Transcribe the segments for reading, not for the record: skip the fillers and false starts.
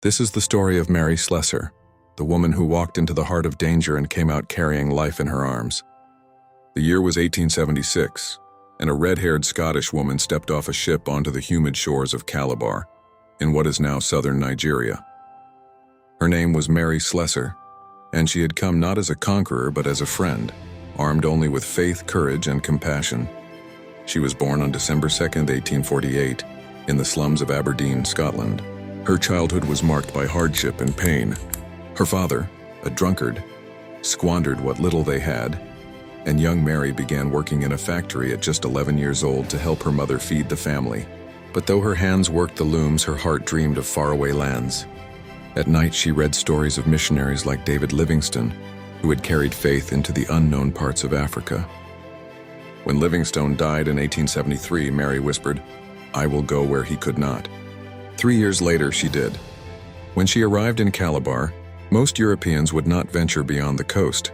This is the story of Mary Slessor, the woman who walked into the heart of danger and came out carrying life in her arms. The year was 1876, and a red-haired Scottish woman stepped off a ship onto the humid shores of Calabar, in what is now southern Nigeria. Her name was Mary Slessor, and she had come not as a conqueror but as a friend, armed only with faith, courage, and compassion. She was born on December 2, 1848, in the slums of Aberdeen, Scotland. Her childhood was marked by hardship and pain. Her father, a drunkard, squandered what little they had, and young Mary began working in a factory at just 11 years old to help her mother feed the family. But though her hands worked the looms, her heart dreamed of faraway lands. At night, she read stories of missionaries like David Livingstone, who had carried faith into the unknown parts of Africa. When Livingstone died in 1873, Mary whispered, "I will go where he could not." 3 years later, she did. When she arrived in Calabar, most Europeans would not venture beyond the coast,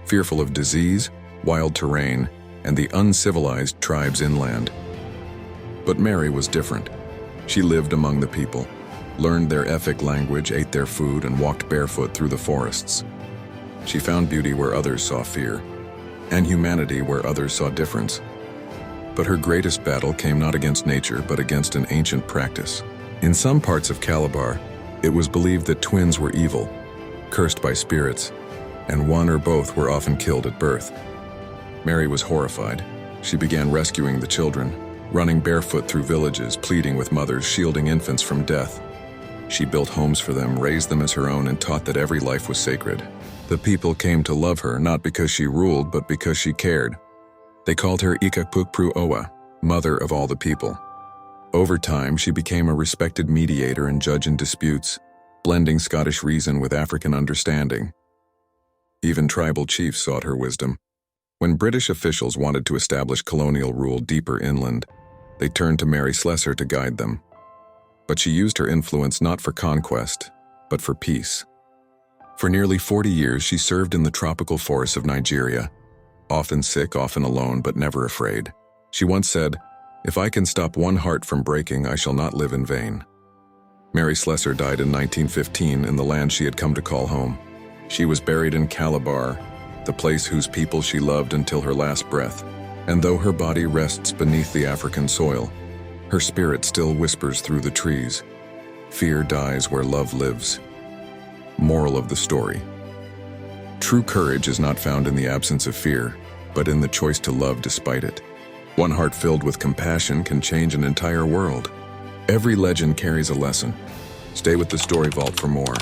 fearful of disease, wild terrain, and the uncivilized tribes inland. But Mary was different. She lived among the people, learned their Efik language, ate their food, and walked barefoot through the forests. She found beauty where others saw fear, and humanity where others saw difference. But her greatest battle came not against nature, but against an ancient practice. In some parts of Calabar, it was believed that twins were evil, cursed by spirits, and one or both were often killed at birth. Mary was horrified. She began rescuing the children, running barefoot through villages, pleading with mothers, shielding infants from death. She built homes for them, raised them as her own, and taught that every life was sacred. The people came to love her, not because she ruled, but because she cared. They called her Ikakpukpru Owa, mother of all the people. Over time, she became a respected mediator and judge in disputes, blending Scottish reason with African understanding. Even tribal chiefs sought her wisdom. When British officials wanted to establish colonial rule deeper inland, they turned to Mary Slessor to guide them. But she used her influence not for conquest, but for peace. For nearly 40 years, she served in the tropical forests of Nigeria, often sick, often alone, but never afraid. She once said, "If I can stop one heart from breaking, I shall not live in vain." Mary Slessor died in 1915 in the land she had come to call home. She was buried in Calabar, the place whose people she loved until her last breath. And though her body rests beneath the African soil, her spirit still whispers through the trees. Fear dies where love lives. Moral of the story: true courage is not found in the absence of fear, but in the choice to love despite it. One heart filled with compassion can change an entire world. Every legend carries a lesson. Stay with the Story Vault for more.